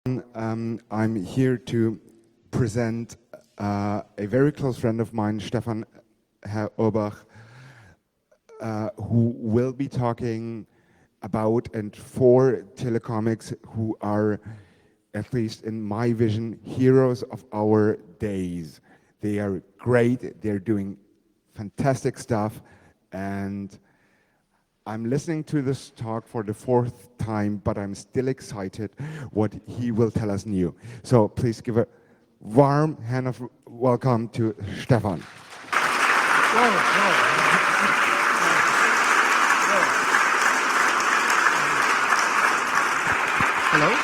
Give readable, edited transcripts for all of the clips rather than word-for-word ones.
I'm here to present a very close friend of mine, Stefan Urbach, who will be talking about and for telecomics who are, at least in my vision, heroes of our days. They are great, they're doing fantastic stuff, and I'm listening to this talk for the fourth time, but I'm still excited what he will tell us new. So please give a warm hand of welcome to Stefan. Hello.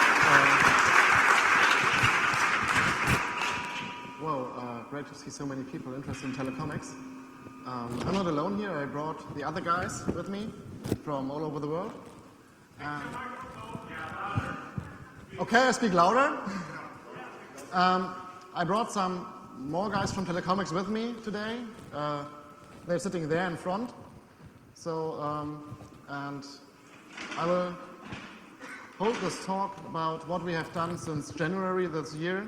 Great to see so many people interested in telecomics. I'm not alone here. I brought the other guys with me from all over the world. Okay, I speak louder. I brought some more guys from telecomics with me today. They're sitting there in front. So, and I will hold this talk about what we have done since January this year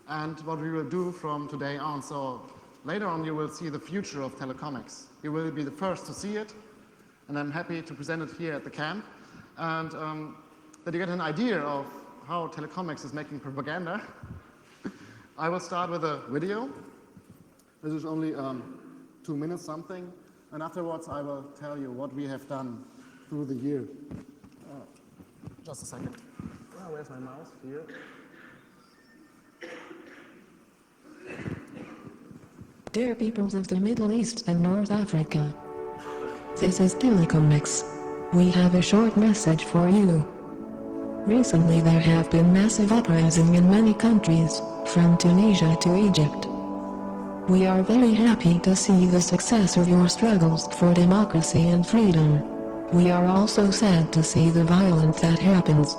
and what we will do from today on. So later on you will see the future of telecomics. You will be the first to see it, and I'm happy to present it here at the camp. And that you get an idea of how telecomics is making propaganda. I will start with a video. This is only 2 minutes something, and afterwards I will tell you what we have done through the year. Just a second. Oh, where's my mouse? Here. Dear peoples of the Middle East and North Africa, this is Telecomics. We have a short message for you. Recently there have been massive uprising in many countries, from Tunisia to Egypt. We are very happy to see the success of your struggles for democracy and freedom. We are also sad to see the violence that happens.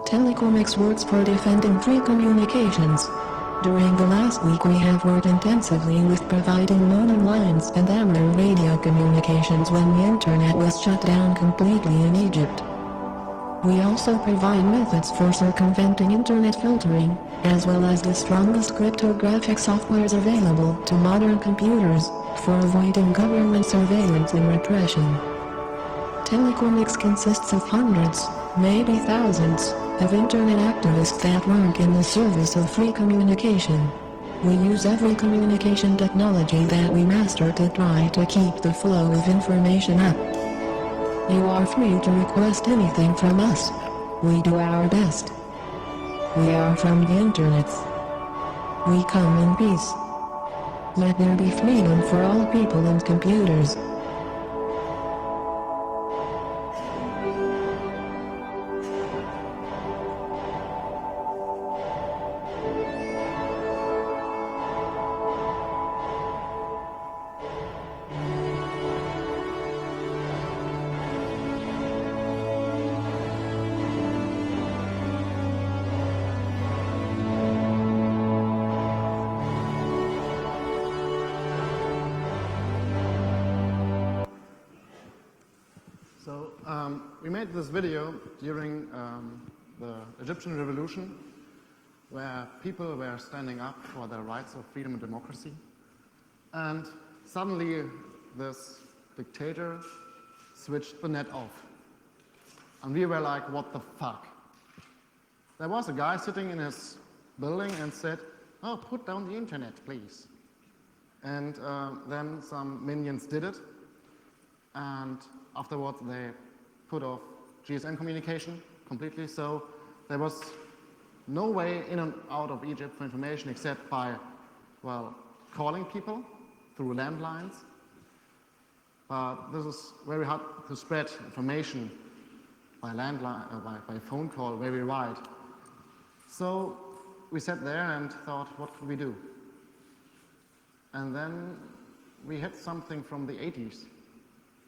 Telecomics works for defending free communications. During the last week we have worked intensively with providing modem lines and amateur radio communications when the internet was shut down completely in Egypt. We also provide methods for circumventing internet filtering, as well as the strongest cryptographic softwares available to modern computers, for avoiding government surveillance and repression. Telecomics consists of hundreds, maybe thousands, of internet activists that work in the service of free communication. We use every communication technology that we master to try to keep the flow of information up. You are free to request anything from us. We do our best. We are from the internet. We come in peace. Let there be freedom for all people and computers. We made this video during the Egyptian revolution, where people were standing up for their rights of freedom and democracy. And suddenly this dictator switched the net off. And we were like, what the fuck? There was a guy sitting in his building and said, oh, put down the internet, please. And then some minions did it. And afterwards they put off GSM communication completely, so there was no way in and out of Egypt for information except by, well, calling people through landlines. But this is very hard to spread information by landline, by phone call very wide. So we sat there and thought, what could we do? And then we had something from the 80s.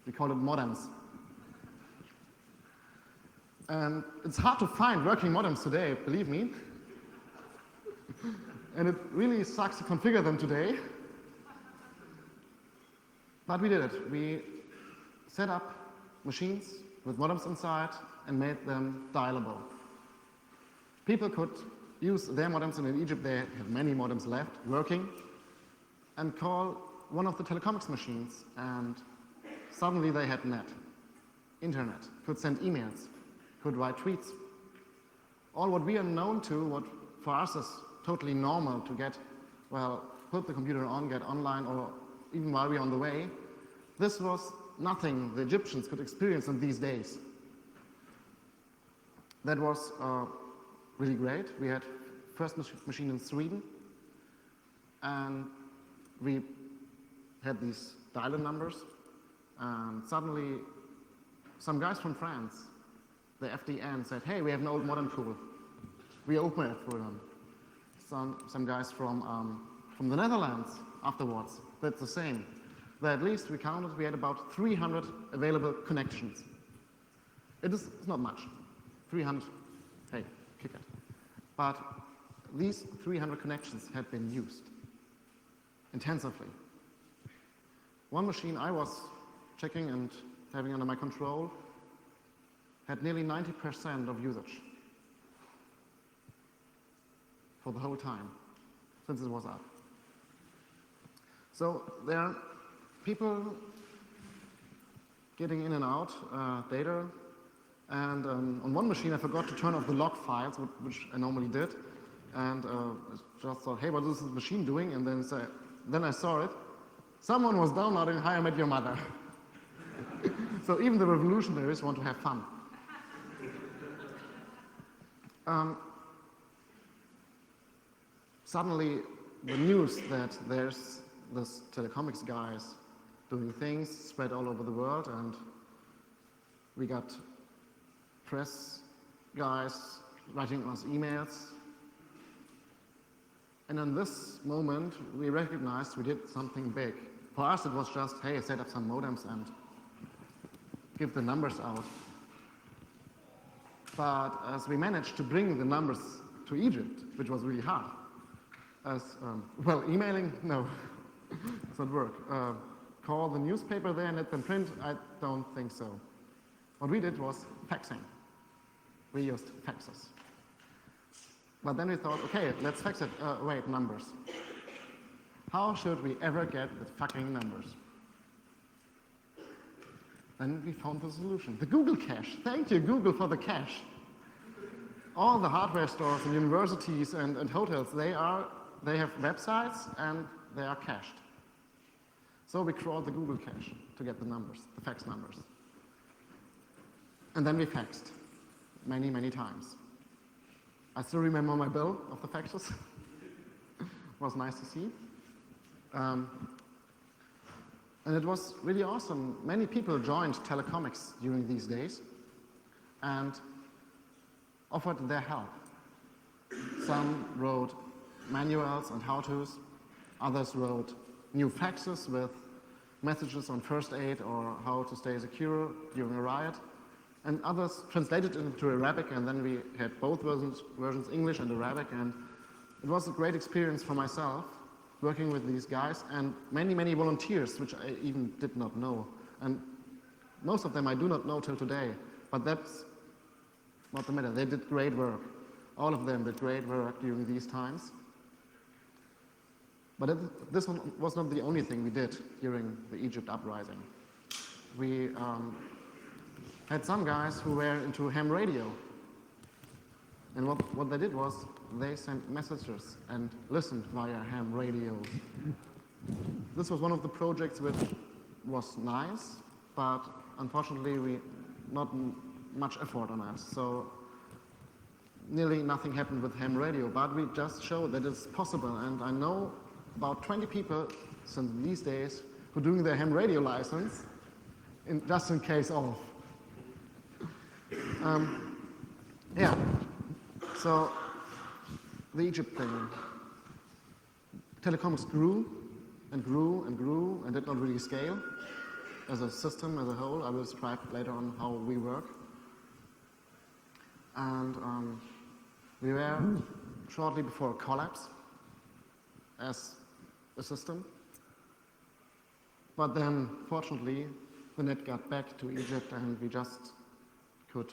We call it modems. And it's hard to find working modems today, believe me. And it really sucks to configure them today. But we did it. We set up machines with modems inside and made them dialable. People could use their modems, and in Egypt they have many modems left working, and call one of the telecomics machines, and suddenly they had internet, could send emails, could write tweets. All what we are known to, what for us is totally normal to get, well, put the computer on, get online, or even while we're on the way, this was nothing the Egyptians could experience in these days. That was really great. We had first machine in Sweden, and we had these dial-in numbers, and suddenly some guys from France, the FDN, said, hey, we have an old modem tool. We open it for them. Some guys from the Netherlands afterwards, that's the same. But at least we counted, we had about 300 available connections. It's not much. 300, hey, kick it. But these 300 connections had been used intensively. One machine I was checking and having under my control had nearly 90% of usage for the whole time since it was up. So there are people getting in and out data, and on one machine I forgot to turn off the log files, which I normally did, and just thought, hey, what is this machine doing? And then I saw it. Someone was downloading How I Met Your Mother. So even the revolutionaries want to have fun. Suddenly, the news that there's this telecomics guys doing things spread all over the world, and we got press guys writing us emails. And in this moment, we recognized we did something big. For us, it was just, hey, set up some modems and give the numbers out. But as we managed to bring the numbers to Egypt, which was really hard, well, emailing, no, does not work. Call the newspaper there and let them print, I don't think so. What we did was faxing. We used faxes. But then we thought, okay, let's fax it. Wait, numbers. How should we ever get the fucking numbers? Then we found the solution. The Google cache. Thank you, Google, for the cache. All the hardware stores and universities and hotels, they have websites and they are cached. So we crawled the Google cache to get the numbers, the fax numbers. And then we faxed many, many times. I still remember my bill of the faxes. It was nice to see. And it was really awesome. Many people joined telecomics during these days and offered their help. Some wrote manuals and how-tos. Others wrote new faxes with messages on first aid or how to stay secure during a riot. And others translated it into Arabic, and then we had both versions, English and Arabic, and it was a great experience for myself working with these guys and many, many volunteers, which I even did not know. And most of them I do not know till today, but that's not the matter. They did great work. All of them did great work during these times. But this one was not the only thing we did during the Egypt uprising. We had some guys who were into ham radio. And what they did was they sent messages and listened via ham radio. This was one of the projects which was nice, but unfortunately we not much effort on it. So nearly nothing happened with ham radio, but we just showed that it's possible. And I know about 20 people since these days who are doing their ham radio license just in case of. Yeah, so the Egypt thing. Telecoms grew and grew and grew and did not really scale as a system, as a whole. I will describe later on how we work. And we were shortly before a collapse as a system. But then, fortunately, the net got back to Egypt and we just could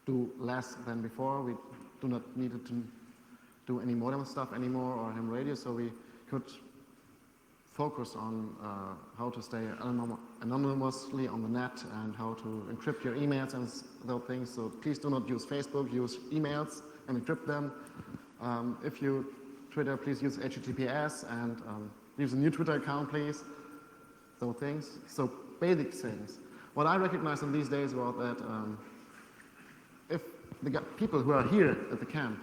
do less than before. We do not need to do any modem stuff anymore or ham radio, so we could focus on how to stay anonymously on the net and how to encrypt your emails and those things. So please do not use Facebook, use emails and encrypt them. If you Twitter, please use HTTPS and use a new Twitter account, please. Those things. So basic things. What I recognized in these days was that if the people who are here at the camp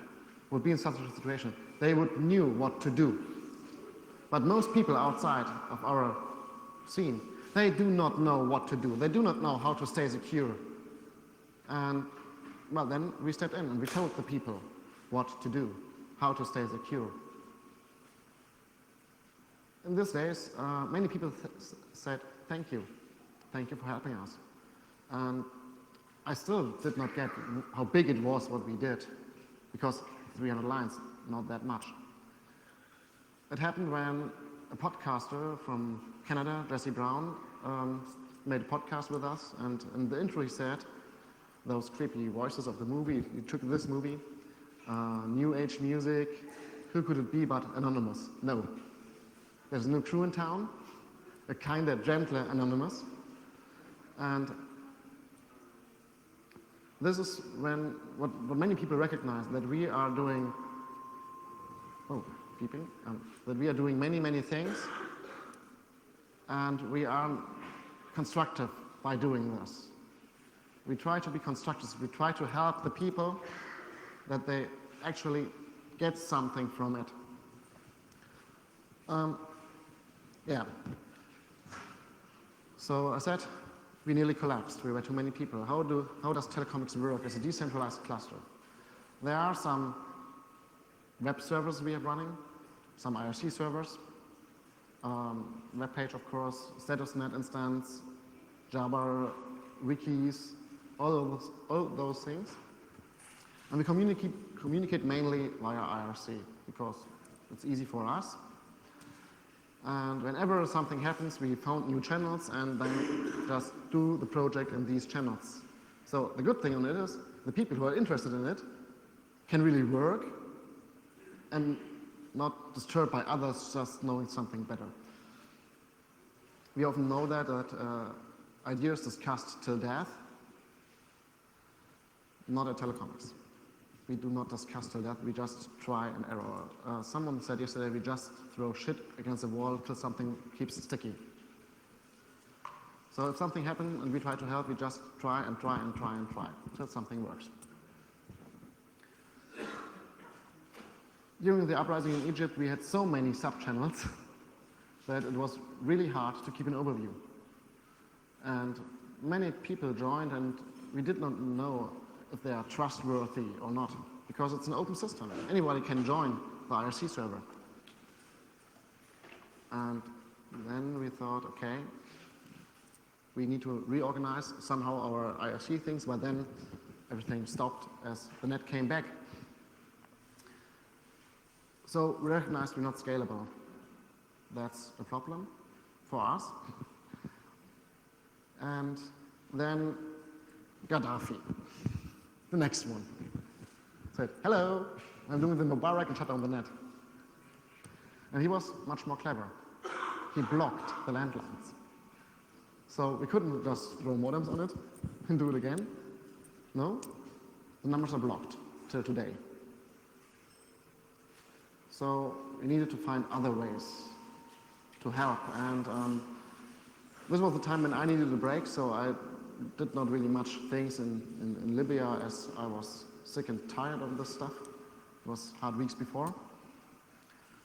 would be in such a situation, they would knew what to do. But most people outside of our scene, they do not know what to do. They do not know how to stay secure. And well, then we stepped in and we told the people what to do, how to stay secure. In these days, many people said, thank you for helping us. And I still did not get how big it was what we did, because 300 lines, not that much. It happened when a podcaster from Canada, Jesse Brown, made a podcast with us, and in the intro he said, those creepy voices of the movie, he took this movie, New Age music, who could it be but Anonymous? No. There's a new crew in town, a kind of gentler Anonymous, and this is when what many people recognize, that we are doing, that we are doing many things, and we are constructive by doing this. We try to be constructive. We try to help the people that they actually get something from it. Yeah. So I said we nearly collapsed. We were too many people. How does telecomics work as a decentralized cluster? There are some web servers we are running, some IRC servers, web page, of course, statusnet instance, Java, wikis, all those things. And we communicate mainly via IRC because it's easy for us. And whenever something happens, we found new channels and then just do the project in these channels. So the good thing on it is the people who are interested in it can really work and not disturbed by others just knowing something better. We often know that ideas discussed till death, not at telecomics. We do not discuss till death, we just try and error. Someone said yesterday, we just throw shit against the wall till something keeps sticky. So if something happens and we try to help, we just try and try and try and try till something works. During the uprising in Egypt, we had so many sub-channels that it was really hard to keep an overview. And many people joined, and we did not know if they are trustworthy or not, because it's an open system. Anybody can join the IRC server. And then we thought, okay, we need to reorganize somehow our IRC things, but then everything stopped as the net came back. So we recognized we're not scalable. That's a problem for us. And then Gaddafi, the next one, said, hello, I'm doing the Mubarak, and shut down the net. And he was much more clever. He blocked the landlines. So we couldn't just throw modems on it and do it again. No, the numbers are blocked till today. So we needed to find other ways to help. And this was the time when I needed a break, so I did not really much things in Libya, as I was sick and tired of this stuff. It was hard weeks before.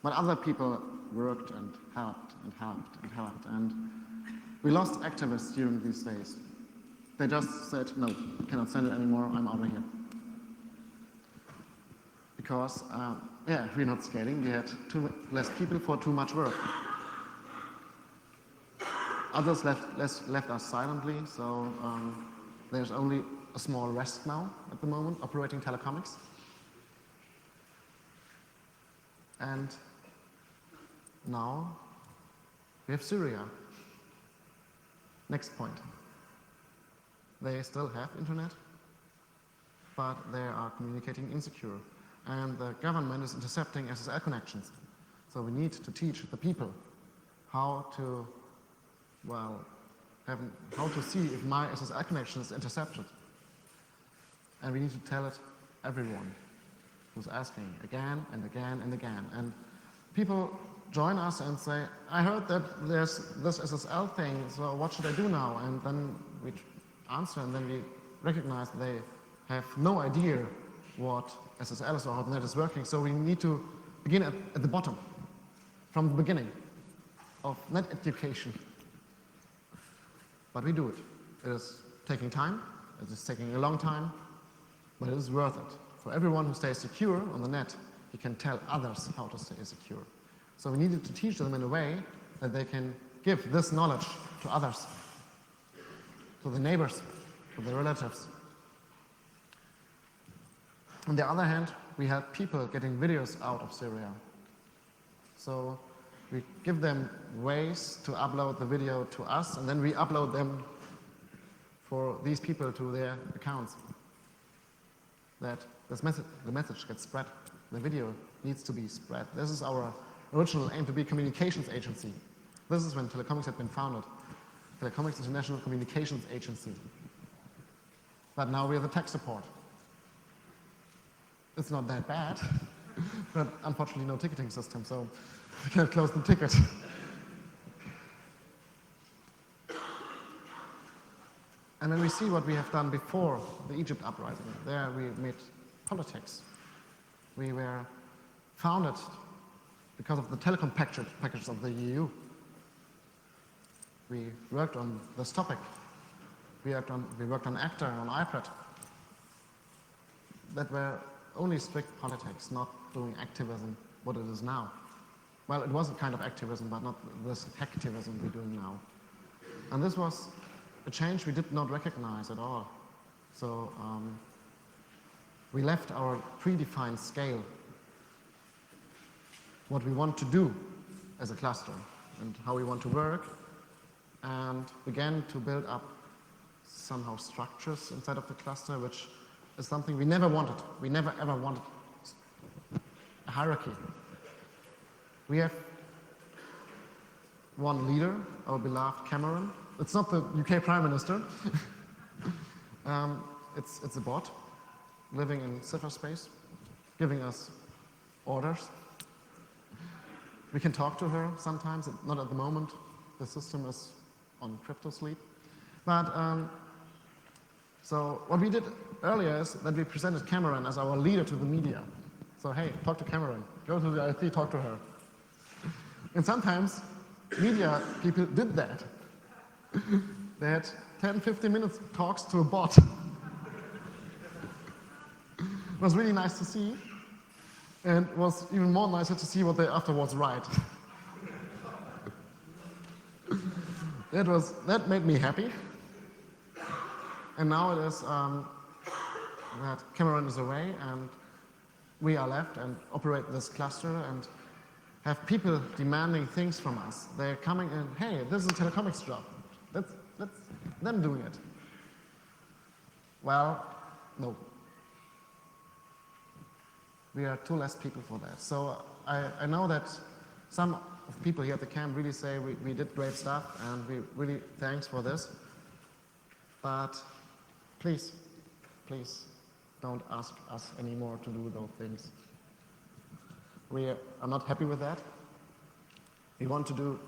But other people worked and helped and helped and helped. And we lost activists during these days. They just said, no, cannot send it anymore, I'm out of here. Because, we're not scaling. We had less people for too much work. Others left us silently, so there's only a small rest now at the moment, operating telecomics. And now we have Syria. Next point. They still have internet. but they are communicating insecure. And the government is intercepting SSL connections. So we need to teach the people how to, well, how to see if my SSL connection is intercepted. And we need to tell it everyone who's asking again and again and again. And people join us and say, I heard that there's this SSL thing, so what should I do now? And then we answer, and then we recognize they have no idea what SSL is or how the net is working. So we need to begin at the bottom, from the beginning of net education. But we do it. It is taking time, it is taking a long time, but it is worth it. For everyone who stays secure on the net, he can tell others how to stay secure. So we needed to teach them in a way that they can give this knowledge to others, to the neighbors, to their relatives. On the other hand, we had people getting videos out of Syria. So we give them ways to upload the video to us, and then we upload them for these people to their accounts. That the message gets spread. The video needs to be spread. This is our original aim, to be a communications agency. This is when Telecomics had been founded. Telecomics International Communications Agency. But now we are the tech support. It's not that bad, but unfortunately no ticketing system, so we can't close the ticket. And then we see what we have done before the Egypt uprising. There we made politics. We were founded because of the telecom packages of the EU. We worked on this topic. We worked on Actor, on iPad. That were only strict politics, not doing activism, what it is now. Well, it was a kind of activism, but not this hacktivism we're doing now. And this was a change we did not recognize at all. So we left our predefined scale, what we want to do as a cluster and how we want to work, and began to build up somehow structures inside of the cluster, which is something we never wanted. We never ever wanted a hierarchy. We have one leader, our beloved Cameron. It's not the UK Prime Minister. It's a bot living in cyberspace, giving us orders. We can talk to her sometimes, not at the moment. The system is on crypto sleep. But so what we did earlier is that we presented Cameron as our leader to the media. So hey, talk to Cameron. Go to the IoT, talk to her. And sometimes media people did that. They had 10, 15 minutes talks to a bot. It was really nice to see. And it was even more nicer to see what they afterwards write. That made me happy. And now it is that Cameron is away and we are left and operate this cluster and have people demanding things from us. They're coming in, hey, this is a telecomics job. That's them doing it. Well, no. We are too less people for that. So I know that some of people here at the camp really say we did great stuff and we really thanks for this. But please don't ask us anymore to do those things. We are not happy with that. We want to do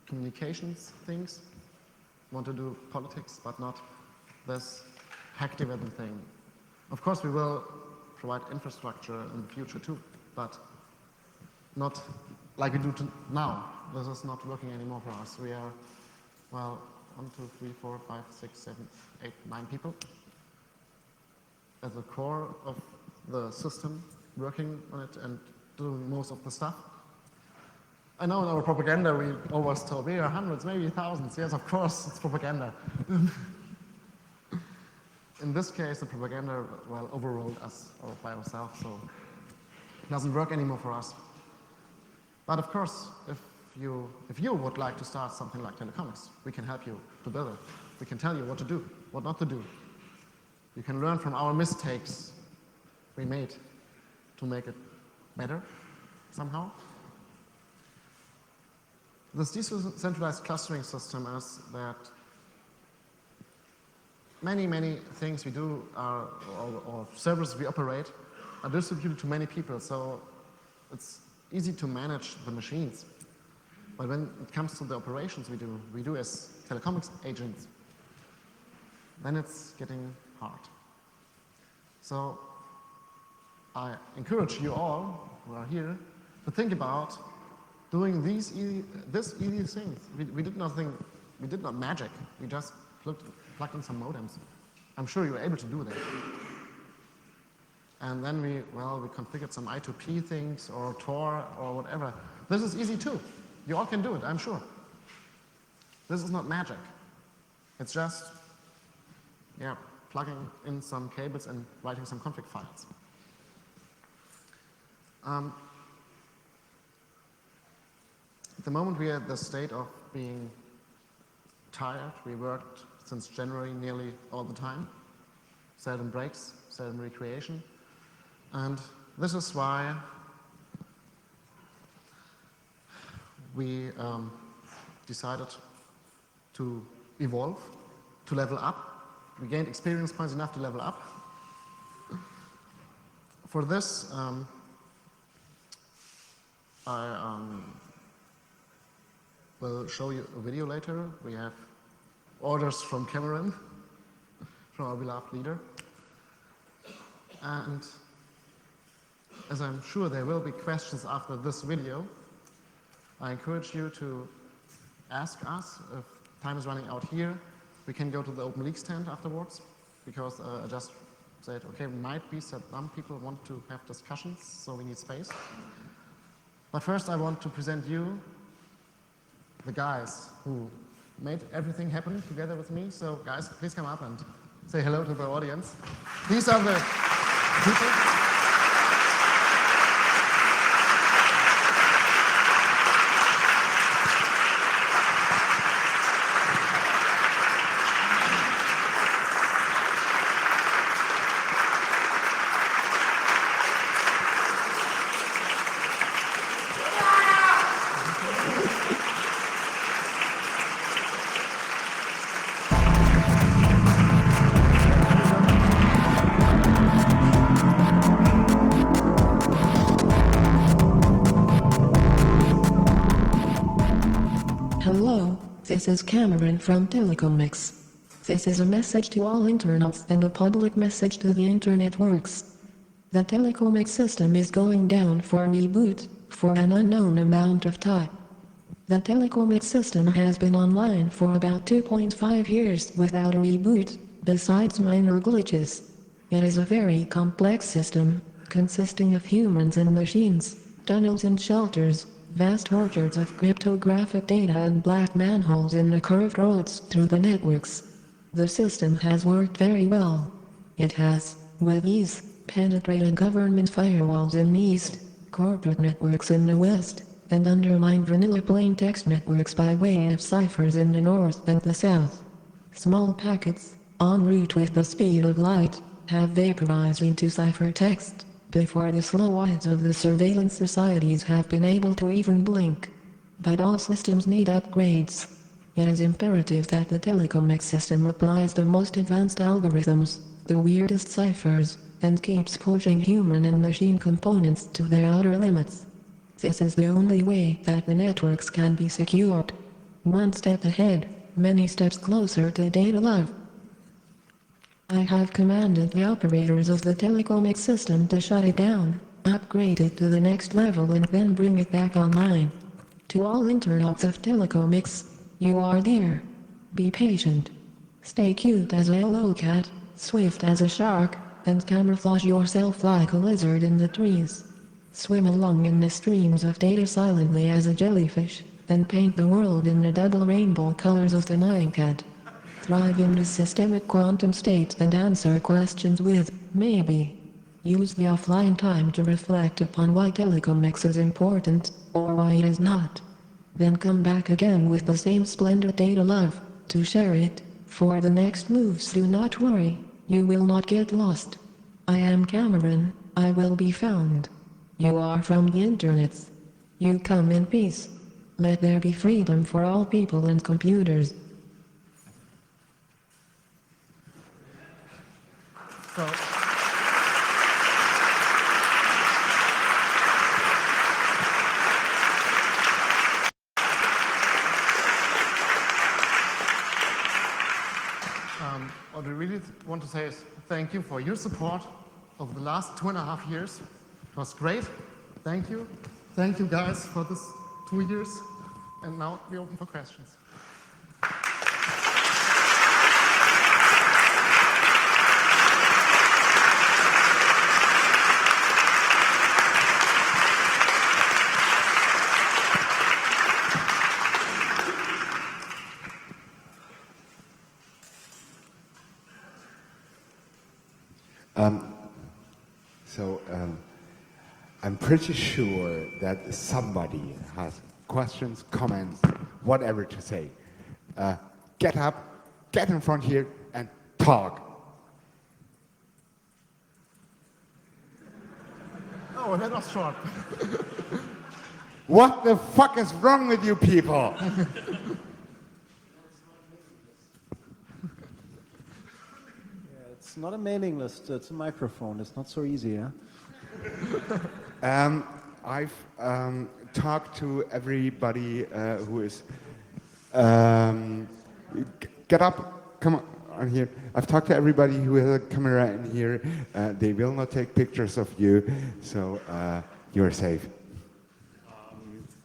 communications things, want to do politics, but not this hacktivism thing. Of course, we will provide infrastructure in the future too, but not like we do now. This is not working anymore for us. We are, well, 1, 2, 3, 4, 5, 6, 7, 8, 9 people at the core of the system, working on it and doing most of the stuff. I know in our propaganda we always told we are hundreds, maybe thousands. Yes, of course, it's propaganda. In this case, the propaganda, well, overruled us by ourselves, so it doesn't work anymore for us. But of course, if you would like to start something like telecomics, we can help you to build it. We can tell you what to do, what not to do. You can learn from our mistakes we made to make it better somehow. This decentralized clustering system is that many things we do or services we operate are distributed to many people, so it's easy to manage the machines. But when it comes to the operations we do as telecoms agents, then it's getting hard. So I encourage you all who are here to think about doing these easy things. We did nothing, we did not magic. We just plugged in some modems. I'm sure you were able to do that. And then we configured some I2P things or Tor or whatever. This is easy too. You all can do it, I'm sure. This is not magic. It's just, plugging in some cables and writing some config files. At the moment we are at the state of being tired. We worked since January nearly all the time. Seldom breaks, seldom recreation. And this is why we decided to evolve, to level up. We gained experience points enough to level up. For this, I will show you a video later. We have orders from Cameron, from our beloved leader. And as I'm sure there will be questions after this video, I encourage you to ask us. If time is running out here, we can go to the Open League stand afterwards, because I just said, okay, might be some people want to have discussions, so we need space. But first I want to present you the guys who made everything happen together with me. So guys, please come up and say hello to the audience. These are the people. Hello, this is Cameron from Telecomics. This is a message to all internauts and a public message to the internet works. The Telecomics system is going down for reboot, for an unknown amount of time. The Telecomics system has been online for about 2.5 years without a reboot, besides minor glitches. It is a very complex system, consisting of humans and machines, tunnels and shelters, vast orchards of cryptographic data and black manholes in the curved roads through the networks. The system has worked very well. It has, with ease, penetrated government firewalls in the east, corporate networks in the west, and undermined vanilla plain text networks by way of ciphers in the north and the south. Small packets, en route with the speed of light, have vaporized into ciphertext before the slow eyes of the surveillance societies have been able to even blink. But all systems need upgrades. It is imperative that the Telecomics system applies the most advanced algorithms, the weirdest ciphers, and keeps pushing human and machine components to their outer limits. This is the only way that the networks can be secured. One step ahead, many steps closer to data love. I have commanded the operators of the Telecomics system to shut it down, upgrade it to the next level and then bring it back online. To all internauts of Telecomics, you are there. Be patient. Stay cute as a yellow cat, swift as a shark, and camouflage yourself like a lizard in the trees. Swim along in the streams of data silently as a jellyfish, and paint the world in the double rainbow colors of the Nine Cat. Thrive in the systemic quantum state and answer questions with, maybe. Use the offline time to reflect upon why Telecomics is important, or why it is not. Then come back again with the same splendid data love, to share it, for the next moves. Do not worry. You will not get lost. I am Cameron, I will be found. You are from the internets. You come in peace. Let there be freedom for all people and computers. So, what we really want to say is thank you for your support over the last 2.5 years. It was great. Thank you. Thank you guys for this 2 years. And now we open for questions. I'm pretty sure that somebody has questions, comments, whatever to say. Get up, get in front here, and talk. Oh, that was short. What the fuck is wrong with you people? It's not a mailing list, it's a microphone. It's not so easy, yeah? I've talked to everybody who is... get up, come on here. I've talked to everybody who has a camera in here. They will not take pictures of you, so you're safe.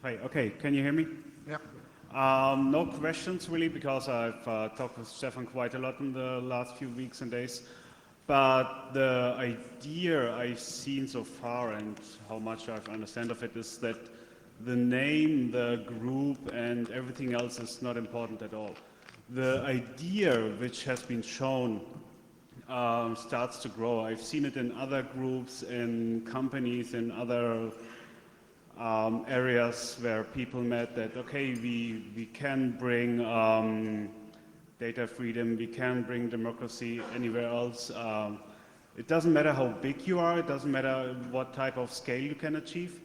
Hi, okay, can you hear me? Yeah. No questions really, because I've talked with Stefan quite a lot in the last few weeks and days. But the idea I've seen so far and how much I understand of it is that the name, the group, and everything else is not important at all. The idea which has been shown starts to grow. I've seen it in other groups, in companies, in other areas where people met that, okay, we can bring data freedom, we can bring democracy anywhere else. It doesn't matter how big you are, it doesn't matter what type of scale you can achieve.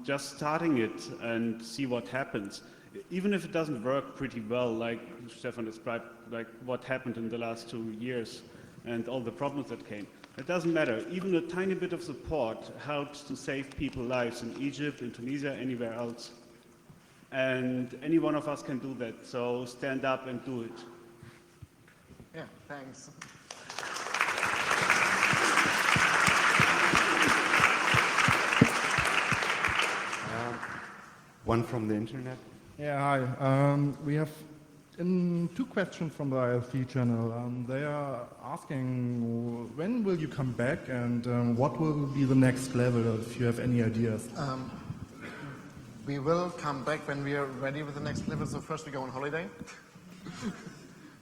Just starting it and see what happens. Even if it doesn't work pretty well, like Stefan described, like what happened in the last 2 years and all the problems that came. It doesn't matter. Even a tiny bit of support helps to save people's lives in Egypt, in Tunisia, anywhere else. And any one of us can do that. So stand up and do it. Yeah, thanks. One from the internet. Yeah, hi. We have 2 questions from the ILC channel. They are asking, when will you come back and what will be the next level, if you have any ideas? We will come back when we are ready with the next level. So first we go on holiday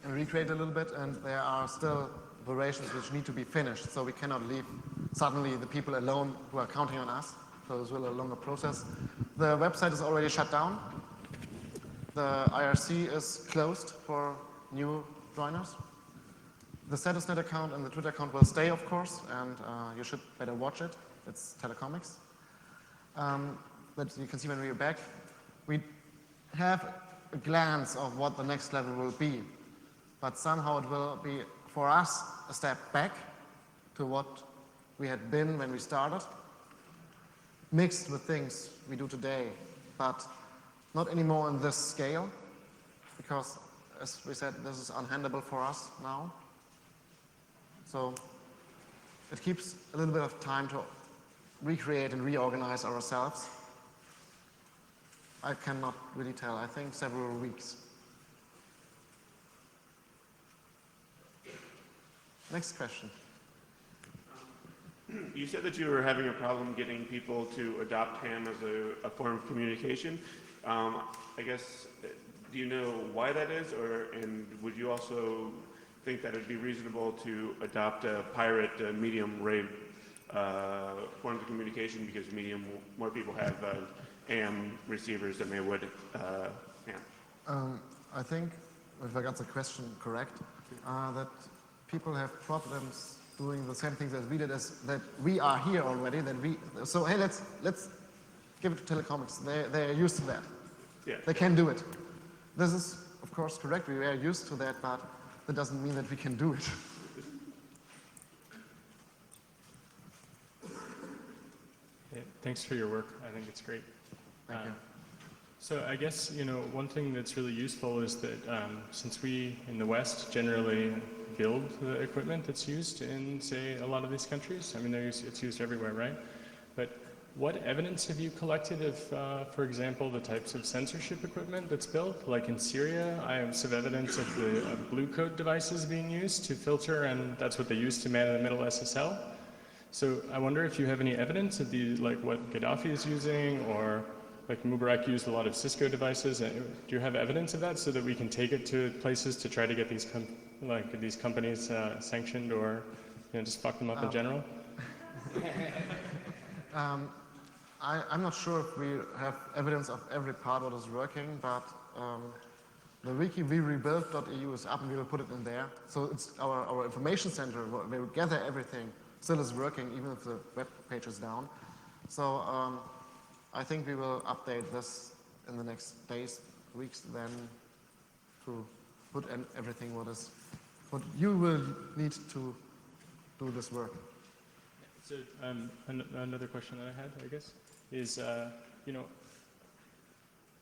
and recreate a little bit. And there are still operations which need to be finished. So we cannot leave suddenly the people alone who are counting on us. So this will be a longer process. The website is already shut down. The IRC is closed for new joiners. The StatusNet account and the Twitter account will stay, of course, and you should better watch it. It's telecomics. But you can see when we are back, we have a glance of what the next level will be. But somehow it will be, for us, a step back to what we had been when we started, mixed with things we do today, but not anymore on this scale, because, as we said, this is unhandleable for us now. So it keeps a little bit of time to recreate and reorganize ourselves. I cannot really tell. I think several weeks. Next question. You said that you were having a problem getting people to adopt ham as a form of communication. I guess, do you know why that is, and would you also think that it'd be reasonable to adopt a pirate medium wave forms of communication, because more people have AM receivers than they would ham? I think, if I got the question correct, that people have problems doing the same things as we did, as that we are here already, so hey, let's give it to telecomics. They're used to that. Yeah. They can do it. This is, of course, correct. We are used to that, but that doesn't mean that we can do it. Yeah, thanks for your work. I think it's great. Thank you. So I guess, one thing that's really useful is that since we in the West generally build the equipment that's used in, say, a lot of these countries, I mean, it's used everywhere, right? But what evidence have you collected of, for example, the types of censorship equipment that's built? Like in Syria, I have some evidence of the blue coat devices being used to filter, and that's what they use to man in the middle SSL. So I wonder if you have any evidence of like what Gaddafi is using, or like Mubarak used a lot of Cisco devices. Do you have evidence of that so that we can take it to places to try to get these companies sanctioned, or just fuck them up in general? I'm not sure if we have evidence of every part that is working, but the wiki werebuild.eu is up and we will put it in there. So it's our information center where we gather everything still is working even if the web page is down. So I think we will update this in the next days, weeks, then to put in everything what you will need to do this work. So another question that I had, I guess, is,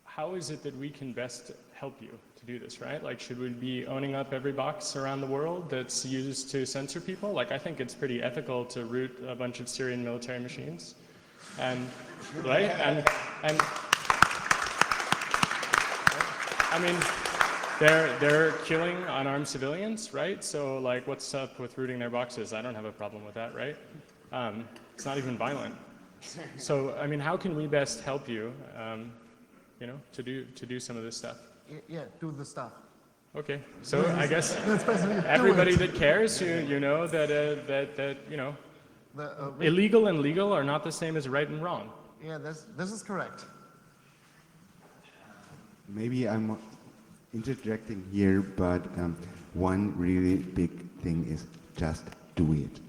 how is it that we can best help you to do this, right? Like, should we be owning up every box around the world that's used to censor people? Like, I think it's pretty ethical to root a bunch of Syrian military machines, and right, and I mean, they're killing unarmed civilians, right? So, like, what's up with rooting their boxes? I don't have a problem with that, right? It's not even violent. So, I mean, how can we best help you, to do some of this stuff? Yeah, do the stuff. Okay, so I guess everybody that cares, you know that illegal and legal are not the same as right and wrong. Yeah, this is correct. Maybe I'm interjecting here, but one really big thing is just do it.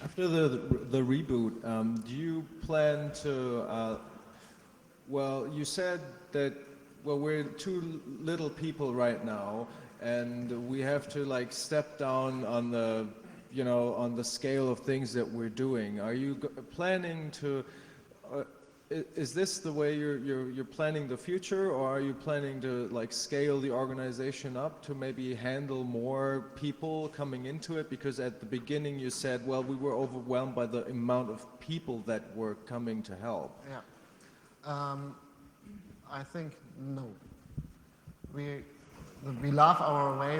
After the reboot, do you plan to, you said that, we're too little people right now, and we have to like step down on the, on the scale of things that we're doing. Are you planning to, is this the way you're planning the future, or are you planning to like scale the organization up to maybe handle more people coming into it? Because at the beginning you said, well, we were overwhelmed by the amount of people that were coming to help. Yeah, I think no. We love our way.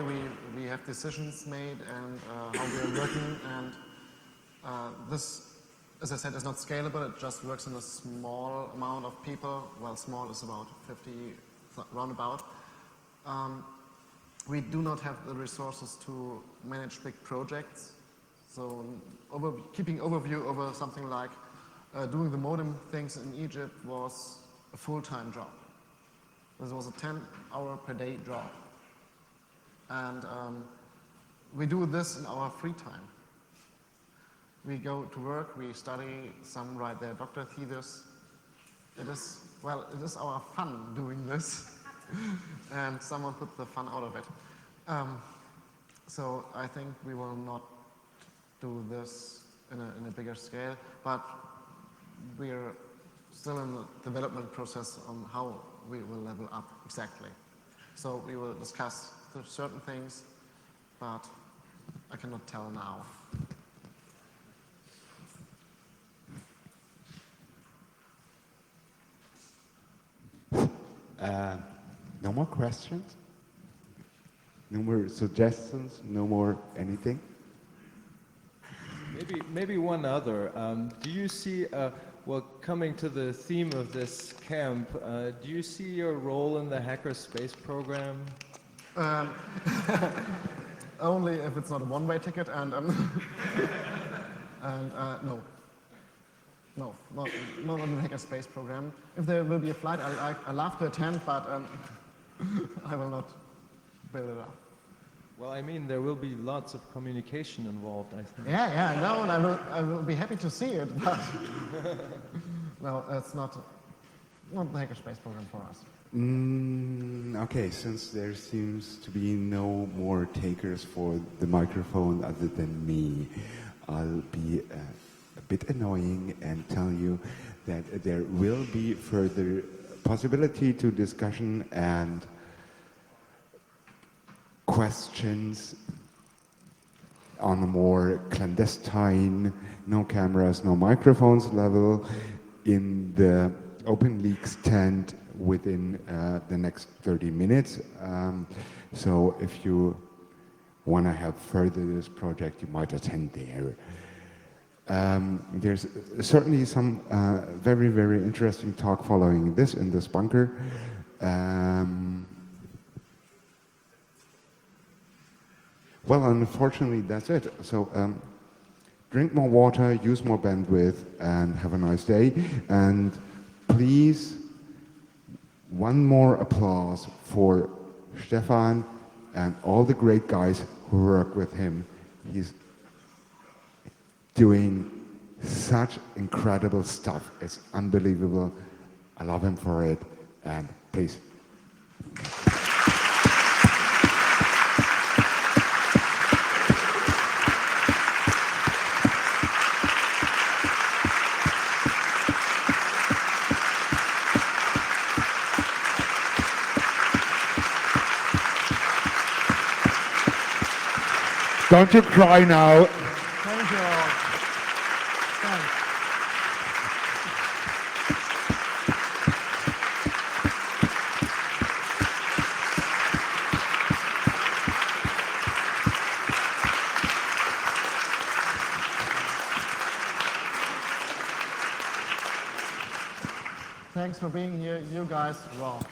We have decisions made and how we are working, and this, as I said, is not scalable. It just works in a small amount of people. Well, small is about 50 roundabout. We do not have the resources to manage big projects. So keeping overview over something like doing the modem things in Egypt was a full-time job. This was a 10-hour per day job. And we do this in our free time. We go to work, we study, some write their doctor thesis. It is our fun doing this, and someone put the fun out of it. So I think we will not do this in a bigger scale, but we're still in the development process on how we will level up exactly. So we will discuss certain things, but I cannot tell now. No more questions? No more suggestions? No more anything? Maybe one other. Do you see, coming to the theme of this camp, do you see your role in the hackerspace program? Only if it's not a one-way ticket, and no. No, not on the hackerspace program. If there will be a flight, I love to attend, but I will not build it up. Well, I mean, there will be lots of communication involved, I think. Yeah, I know, and I will be happy to see it, but no, it's not the hackerspace program for us. Okay, since there seems to be no more takers for the microphone other than me, I'll be a bit annoying and tell you that there will be further possibility to discussion and questions on a more clandestine, no cameras, no microphones level in the Open Leaks tent within the next 30 minutes. So if you want to have further this project, you might attend there. There's certainly some very, very interesting talk following this in this bunker. Well, unfortunately, that's it. So drink more water, use more bandwidth, and have a nice day. And please, one more applause for Stefan and all the great guys who work with him. He's doing such incredible stuff. It's unbelievable. I love him for it. And please. Don't you cry now. Thank you all. Thanks. Thanks for being here. You guys rock.